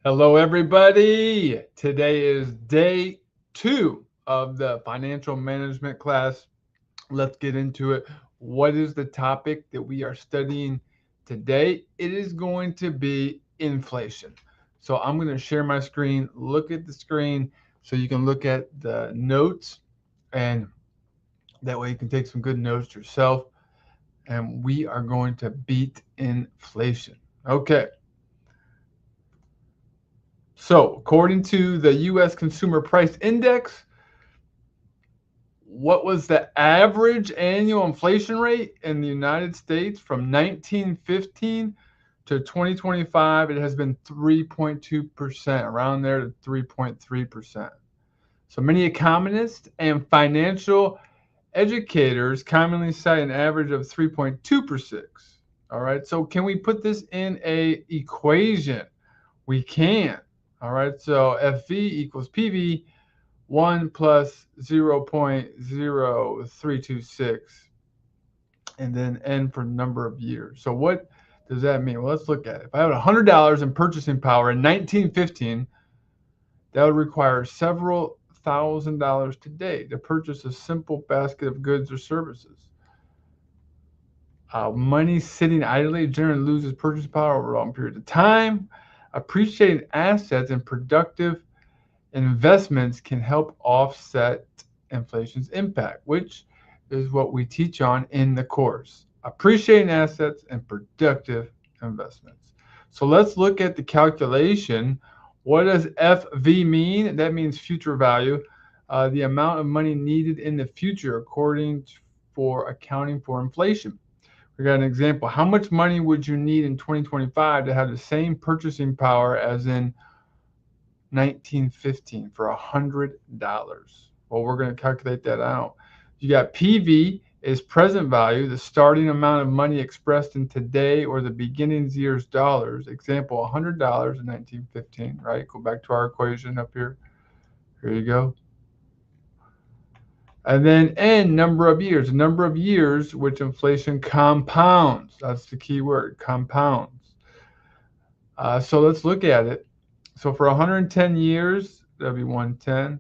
Hello, everybody. Today is day 2 of the financial management class. Let's get into it. What is the topic that we are studying today? It is going to be inflation. So I'm going to share my screen, look at the screen so you can look at the notes, and that way you can take some good notes yourself. And we are going to beat inflation. Okay. So, according to the US Consumer Price Index, what was the average annual inflation rate in the United States from 1915 to 2025? It has been 3.2%, around there to 3.3%. So many economists and financial educators commonly cite an average of 3.2%. All right, so can we put this in a equation? We can. All right, so FV equals PV, 1 plus 0.0326, and then N for number of years. So what does that mean? Well, let's look at it. If I had $100 in purchasing power in 1915, that would require several $1,000s today to purchase a simple basket of goods or services. Money sitting idly generally loses purchasing power over a long period of time. Appreciating assets and productive investments can help offset inflation's impact, which is what we teach on in the course. Appreciating assets and productive investments. So let's look at the calculation. What does FV mean? That means future value, the amount of money needed in the future according for accounting for inflation. We got an example. How much money would you need in 2025 to have the same purchasing power as in 1915 for $100? Well, we're going to calculate that out. You got PV is present value, the starting amount of money expressed in today or the beginning year's dollars. Example, $100 in 1915, right? Go back to our equation up here. Here you go. And then N, number of years. The number of years which inflation compounds. That's the key word, compounds. So let's look at it. So for 110 years, that'd be 110.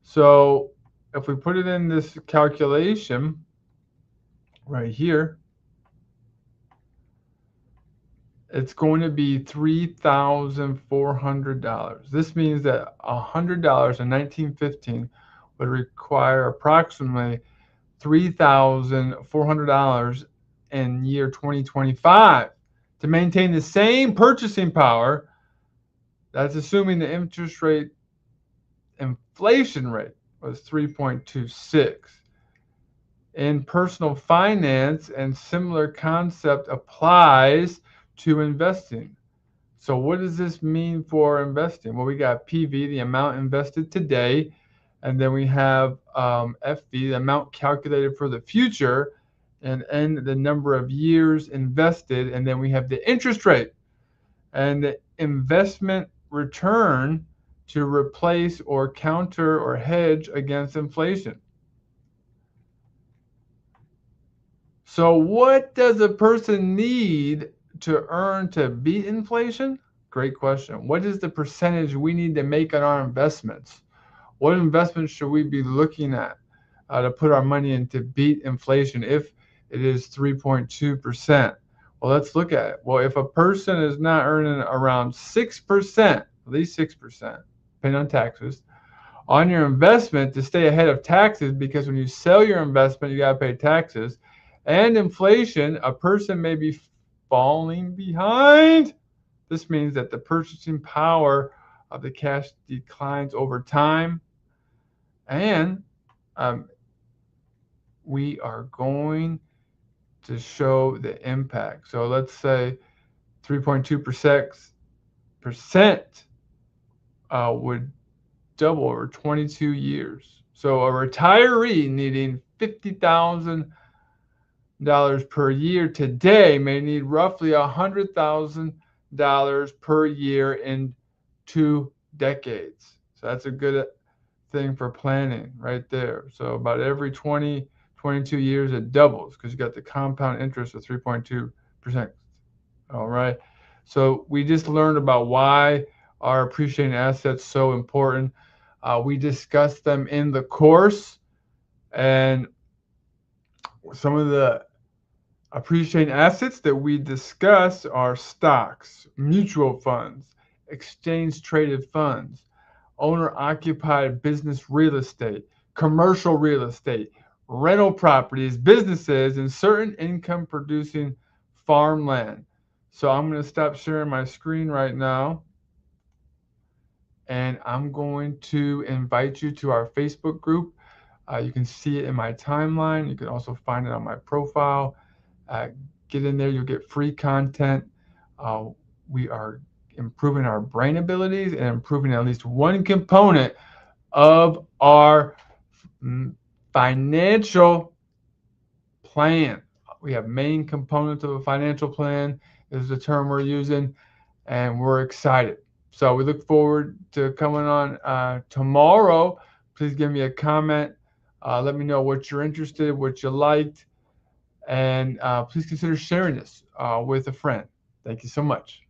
So if we put it in this calculation right here, it's going to be $3,400. This means that $100 in 1915 would require approximately $3,400 in year 2025 to maintain the same purchasing power. That's assuming the inflation rate was 3.26. In personal finance, and similar concept applies to investing. So what does this mean for investing? Well, we got PV, the amount invested today, and then we have FV, the amount calculated for the future, and N, the number of years invested, and then we have the interest rate and the investment return to replace or counter or hedge against inflation. So what does a person need to earn to beat inflation? Great question. What is the percentage we need to make on our investments? What investments should we be looking at to put our money in to beat inflation if it is 3.2%? Well, let's look at it. Well, if a person is not earning around 6%, at least 6%, depending on taxes, on your investment to stay ahead of taxes, because when you sell your investment, you got to pay taxes, and inflation, a person may be falling behind. This means that the purchasing power of the cash declines over time, and we are going to show the impact. So let's say 3.2% would double over 22 years. So a retiree needing $50,000 per year today may need roughly $100,000 per year in 2 decades. So that's a good thing for planning right there. So about every 22 years, it doubles because you got the compound interest of 3.2%. All right. So we just learned about why are appreciating assets so important. We discussed them in the course, and some of the appreciating assets that we discuss are stocks, mutual funds, exchange traded funds, owner occupied business real estate, commercial real estate, rental properties, businesses, and certain income producing farmland. So I'm going to stop sharing my screen right now, and I'm going to invite you to our Facebook group. You can see it in my timeline. You can also find it on my profile. Uh, get in there, you'll get free content. Uh, we are improving our brain abilities and improving at least one component of our financial plan. We have main components of a financial plan is the term we're using, and we're excited. So we look forward to coming on tomorrow. Please give me a comment. Let me know what you're interested, what you liked, and please consider sharing this with a friend. Thank you so much.